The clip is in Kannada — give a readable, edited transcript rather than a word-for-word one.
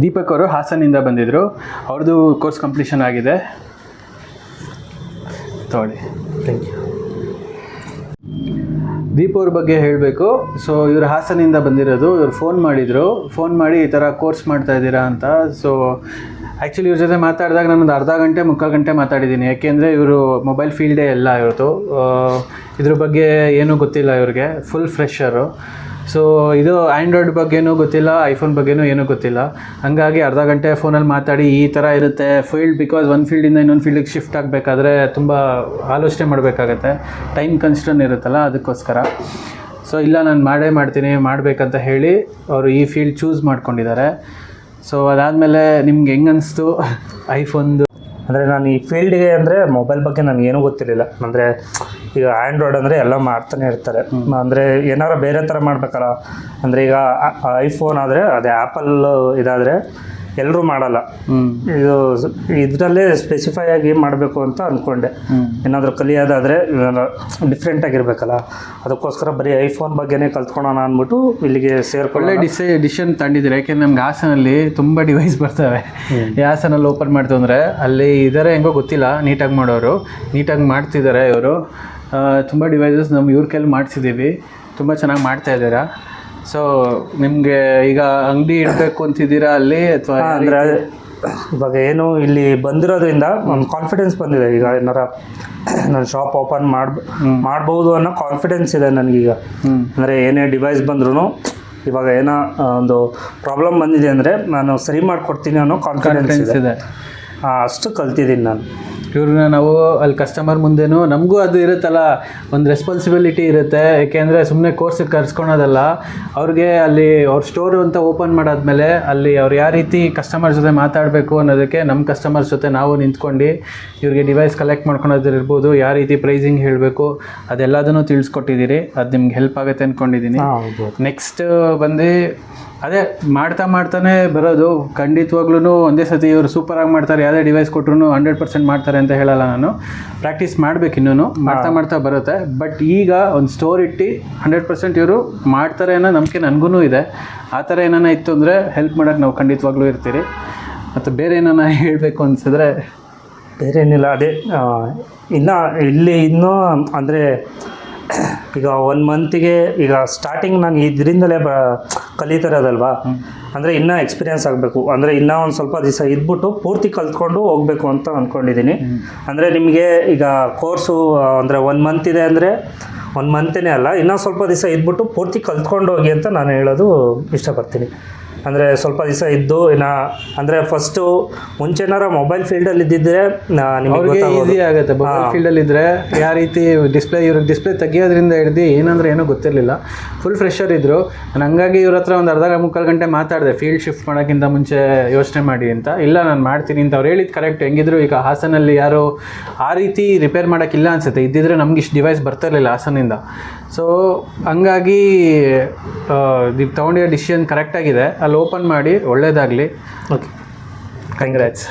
ದೀಪಕ್ ಅವರು ಹಾಸನಿಂದ ಬಂದಿದ್ದರು. ಅವ್ರದ್ದು ಕೋರ್ಸ್ ಕಂಪ್ಲೀಷನ್ ಆಗಿದೆ. ತೊಗೊಳ್ಳಿ. Thank you. ದೀಪ್ ಅವ್ರ ಬಗ್ಗೆ ಹೇಳಬೇಕು. ಸೊ ಇವರು ಹಾಸನಿಂದ ಬಂದಿರೋದು. ಇವರು ಫೋನ್ ಮಾಡಿ ಈ ಥರ ಕೋರ್ಸ್ ಮಾಡ್ತಾ ಇದ್ದೀರಾ ಅಂತ. ಸೊ ಆ್ಯಕ್ಚುಲಿ ಇವ್ರ ಜೊತೆ ಮಾತಾಡಿದಾಗ ನಾನೊಂದು ಅರ್ಧ ಗಂಟೆ ಮುಕ್ಕಾಲು ಗಂಟೆ ಮಾತಾಡಿದ್ದೀನಿ. ಯಾಕೆಂದರೆ ಇವರು ಮೊಬೈಲ್ ಫೀಲ್ಡೇ ಎಲ್ಲ ಇವ್ರದ್ದು. ಇದ್ರ ಬಗ್ಗೆ ಏನೂ ಗೊತ್ತಿಲ್ಲ ಇವ್ರಿಗೆ, ಫುಲ್ ಫ್ರೆಶರು. ಸೊ ಇದು ಆ್ಯಂಡ್ರಾಯ್ಡ್ ಬಗ್ಗೆನೂ ಗೊತ್ತಿಲ್ಲ, ಐಫೋನ್ ಬಗ್ಗೆನೂ ಏನೂ ಗೊತ್ತಿಲ್ಲ. ಹಾಗಾಗಿ ಅರ್ಧ ಗಂಟೆ ಫೋನಲ್ಲಿ ಮಾತಾಡಿ ಈ ಥರ ಇರುತ್ತೆ ಫೀಲ್ಡ್. ಬಿಕಾಸ್ ಒಂದು ಫೀಲ್ಡಿಂದ ಇನ್ನೊಂದು ಫೀಲ್ಡಿಗೆ ಶಿಫ್ಟ್ ಆಗಬೇಕಾದ್ರೆ ತುಂಬ ಆಲೋಚನೆ ಮಾಡಬೇಕಾಗತ್ತೆ, ಟೈಮ್ ಕನ್ಸ್ಟ್ರನ್ ಇರುತ್ತಲ್ಲ, ಅದಕ್ಕೋಸ್ಕರ. ಸೊ ಇಲ್ಲ, ನಾನು ಮಾಡ್ತೀನಿ ಮಾಡಬೇಕಂತ ಹೇಳಿ ಅವರು ಈ ಫೀಲ್ಡ್ ಚೂಸ್ ಮಾಡ್ಕೊಂಡಿದ್ದಾರೆ. ಸೊ ಅದಾದಮೇಲೆ ನಿಮ್ಗೆ ಹೆಂಗೆ ಅನಿಸ್ತು ಐಫೋನ್ದು? ಅಂದರೆ ನಾನು ಈ ಫೀಲ್ಡ್ಗೆ ಅಂದರೆ ಮೊಬೈಲ್ ಬಗ್ಗೆ ನನಗೇನೂ ಗೊತ್ತಿರಲಿಲ್ಲ. ಅಂದರೆ ಈಗ ಆ್ಯಂಡ್ರಾಯ್ಡ್ ಅಂದರೆ ಎಲ್ಲ ಮಾಡ್ತಾನೆ ಇರ್ತಾರೆ. ಅಂದರೆ ಏನಾರು ಬೇರೆ ಥರ ಮಾಡಬೇಕಲ್ಲ. ಅಂದರೆ ಈಗ ಐಫೋನ್ ಆದರೆ ಅದೇ ಆ್ಯಪಲ್ ಇದಾದರೆ ಎಲ್ಲರೂ ಮಾಡಲ್ಲ. ಇದು ಇದರಲ್ಲೇ ಸ್ಪೆಸಿಫೈ ಆಗಿ ಮಾಡಬೇಕು ಅಂತ ಅಂದ್ಕೊಂಡೆ. ಏನಾದರೂ ಕಲಿಯೋದಾದರೆ ಡಿಫ್ರೆಂಟಾಗಿರ್ಬೇಕಲ್ಲ, ಅದಕ್ಕೋಸ್ಕರ ಬರೀ ಐಫೋನ್ ಬಗ್ಗೆನೇ ಕಲ್ತ್ಕೊಳ್ಳೋಣ ಅಂದ್ಬಿಟ್ಟು ಇಲ್ಲಿಗೆ ಸೇರ್ಕೊಳ್ಳೆ ಡಿಸಿಷನ್ ತಗೊಂಡಿದ್ದೀರಿ. ಯಾಕೆಂದರೆ ನಮ್ಗೆ ಹಾಸನಲ್ಲಿ ತುಂಬ ಡಿವೈಸ್ ಬರ್ತವೆ. ಈ ಹಾಸನಲ್ಲಿ ಓಪನ್ ಮಾಡ್ತು ಅಂದರೆ ಅಲ್ಲಿ ಇದ್ದಾರೆ ಹೆಂಗೋ ಗೊತ್ತಿಲ್ಲ, ನೀಟಾಗಿ ಮಾಡೋರು ನೀಟಾಗಿ ಮಾಡ್ತಿದ್ದಾರೆ ಇವರು. ತುಂಬ ಡಿವೈಸಸ್ ನಮ್ಮ ಇವ್ರ ಕೈಲಿ ಮಾಡಿಸಿದ್ದೀವಿ, ತುಂಬ ಚೆನ್ನಾಗಿ ಮಾಡ್ತಾಯಿದ್ದೀರಾ. ಸೊ ನಿಮಗೆ ಈಗ ಅಂಗಡಿ ಇಡಬೇಕು ಅಂತಿದ್ದೀರಾ ಅಲ್ಲಿ, ಅಥವಾ ಅಂದರೆ ಇವಾಗ ಏನು ಇಲ್ಲಿ ಬಂದಿರೋದ್ರಿಂದ ಒಂದು ಕಾನ್ಫಿಡೆನ್ಸ್ ಬಂದಿದೆ. ಈಗ ಏನಾರ ನಾನು ಶಾಪ್ ಓಪನ್ ಮಾಡ್ಬೋದು ಅನ್ನೋ ಕಾನ್ಫಿಡೆನ್ಸ್ ಇದೆ ನನಗೀಗ. ಅಂದರೆ ಏನೇ ಡಿವೈಸ್ ಬಂದ್ರೂ ಇವಾಗ ಏನೋ ಒಂದು ಪ್ರಾಬ್ಲಮ್ ಬಂದಿದೆ ಅಂದರೆ ನಾನು ಸರಿ ಮಾಡಿಕೊಡ್ತೀನಿ ಅನ್ನೋ ಕಾನ್ಫಿಡೆನ್ಸ್ ಇದೆ. ಅಷ್ಟು ಕಲ್ತಿದ್ದೀನಿ ನಾನು. ಇವ್ರನ್ನ ನಾವು ಅಲ್ಲಿ ಕಸ್ಟಮರ್ ಮುಂದೆನೂ ನಮಗೂ ಅದು ಇರುತ್ತಲ್ಲ, ಒಂದು ರೆಸ್ಪಾನ್ಸಿಬಿಲಿಟಿ ಇರುತ್ತೆ. ಏಕೆಂದರೆ ಸುಮ್ಮನೆ ಕೋರ್ಸಿಗೆ ಕರ್ಸ್ಕೊಳೋದಲ್ಲ, ಅವ್ರಿಗೆ ಅಲ್ಲಿ ಅವ್ರ ಸ್ಟೋರು ಅಂತ ಓಪನ್ ಮಾಡಾದ್ಮೇಲೆ ಅಲ್ಲಿ ಅವ್ರು ಯಾವ ರೀತಿ ಕಸ್ಟಮರ್ ಜೊತೆ ಮಾತಾಡಬೇಕು ಅನ್ನೋದಕ್ಕೆ ನಮ್ಮ ಕಸ್ಟಮರ್ಸ್ ಜೊತೆ ನಾವು ನಿಂತ್ಕೊಂಡು ಇವ್ರಿಗೆ ಡಿವೈಸ್ ಕಲೆಕ್ಟ್ ಮಾಡ್ಕೊಳೋದಿರ್ಬೋದು, ಯಾವ ರೀತಿ ಪ್ರೈಸಿಂಗ್ ಹೇಳಬೇಕು ಅದೆಲ್ಲದನ್ನು ತಿಳಿಸ್ಕೊಟ್ಟಿದ್ದೀರಿ. ಅದು ನಿಮ್ಗೆ ಹೆಲ್ಪ್ ಆಗುತ್ತೆ ಅಂದ್ಕೊಂಡಿದ್ದೀನಿ. ನೆಕ್ಸ್ಟ್ ಬಂದು ಅದೇ ಮಾಡ್ತಾನೆ ಬರೋದು. ಖಂಡಿತವಾಗ್ಲೂ ಒಂದೇ ಸತಿ ಇವರು ಸೂಪರಾಗಿ ಮಾಡ್ತಾರೆ, ಯಾವುದೇ ಡಿವೈಸ್ ಕೊಟ್ಟರು 100% ಮಾಡ್ತಾರೆ ಅಂತ ಹೇಳಲ್ಲ ನಾನು. ಪ್ರಾಕ್ಟೀಸ್ ಮಾಡಬೇಕು, ಇನ್ನೂ ಮಾಡ್ತಾ ಬರುತ್ತೆ. ಬಟ್ ಈಗ ಒಂದು ಸ್ಟೋರ್ ಇಟ್ಟು 100% ಇವರು ಮಾಡ್ತಾರೆ ಅನ್ನೋ ನಂಬಿಕೆ ನನಗೂ ಇದೆ. ಆ ಥರ ಏನಾನ ಇತ್ತು ಅಂದರೆ ಹೆಲ್ಪ್ ಮಾಡೋಕ್ಕೆ ನಾವು ಖಂಡಿತವಾಗ್ಲೂ ಇರ್ತೀರಿ. ಮತ್ತು ಬೇರೆ ಏನಾನ ಹೇಳಬೇಕು ಅನಿಸಿದ್ರೆ? ಬೇರೆ ಏನಿಲ್ಲ, ಅದೇ ಇನ್ನೂ ಅಂದರೆ ಈಗ 1 ಮಂತಿಗೆ ಈಗ ಸ್ಟಾರ್ಟಿಂಗ್ ನಾನು ಇದರಿಂದಲೇ ಕಲಿತಿರೋದಲ್ವಾ. ಅಂದರೆ ಇನ್ನೂ ಎಕ್ಸ್ಪೀರಿಯೆನ್ಸ್ ಆಗಬೇಕು. ಅಂದರೆ ಇನ್ನೂ ಒಂದು ಸ್ವಲ್ಪ ದಿವಸ ಇದ್ಬಿಟ್ಟು ಪೂರ್ತಿ ಕಲ್ತ್ಕೊಂಡು ಹೋಗಬೇಕು ಅಂತ ಅಂದ್ಕೊಂಡಿದ್ದೀನಿ. ಅಂದರೆ ನಿಮಗೆ ಈಗ ಕೋರ್ಸು ಅಂದರೆ 1 ಮಂತ್ ಇದೆ ಅಂದರೆ 1 ಮಂತೇ ಅಲ್ಲ, ಇನ್ನೂ ಸ್ವಲ್ಪ ದಿವಸ ಇದ್ಬಿಟ್ಟು ಪೂರ್ತಿ ಕಲ್ತ್ಕೊಂಡು ಹೋಗಿ ಅಂತ ನಾನು ಹೇಳೋದು ಇಷ್ಟಪಡ್ತೀನಿ. ಅಂದರೆ ಸ್ವಲ್ಪ ದಿವಸ ಇದ್ದು ಅಂದರೆ ಫಸ್ಟು ಮುಂಚೆನಾರ ಮೊಬೈಲ್ ಫೀಲ್ಡಲ್ಲಿ ಇದ್ದಿದ್ದರೆ ನಿಮಗೆ ಈಸಿ ಆಗುತ್ತೆ. ಮೊಬೈಲ್ ಫೀಲ್ಡಲ್ಲಿ ಇದ್ದರೆ ಯಾವ ರೀತಿ ಇವ್ರಿಗೆ ಡಿಸ್ಪ್ಲೇ ತೆಗಿಯೋದ್ರಿಂದ ಹಿಡ್ದು ಏನಂದ್ರೆ ಏನೂ ಗೊತ್ತಿರಲಿಲ್ಲ, ಫುಲ್ ಫ್ರೆಶರ್ ಇದ್ದರು. ನಾನು ಹಂಗಾಗಿ ಇವ್ರ ಹತ್ರ ಒಂದು ಅರ್ಧ ಮುಕ್ಕಾಲು ಗಂಟೆ ಮಾತಾಡಿದೆ ಫೀಲ್ಡ್ ಶಿಫ್ಟ್ ಮಾಡೋಕ್ಕಿಂತ ಮುಂಚೆ ಯೋಚನೆ ಮಾಡಿ ಅಂತ. ಇಲ್ಲ, ನಾನು ಮಾಡ್ತೀನಿ ಅಂತ ಅವ್ರು ಹೇಳಿದ್ದು ಕರೆಕ್ಟ್. ಹೆಂಗಿದ್ರು ಈಗ ಹಾಸನಲ್ಲಿ ಯಾರು ಆ ರೀತಿ ರಿಪೇರ್ ಮಾಡೋಕ್ಕಿಲ್ಲ ಅನಿಸುತ್ತೆ. ಇದ್ದಿದ್ರೆ ನಮ್ಗೆ ಇಷ್ಟು ಡಿವೈಸ್ ಬರ್ತಿರಲಿಲ್ಲ ಹಾಸನಿಂದ. ಸೊ ಹಂಗಾಗಿ ನೀವು ತೊಗೊಂಡಿರೋ ಡಿಸಿಷನ್ ಕರೆಕ್ಟಾಗಿದೆ. ಅಲ್ಲಿ ಓಪನ್ ಮಾಡಿ, ಒಳ್ಳೆಯದಾಗಲಿ. Okay, congrats.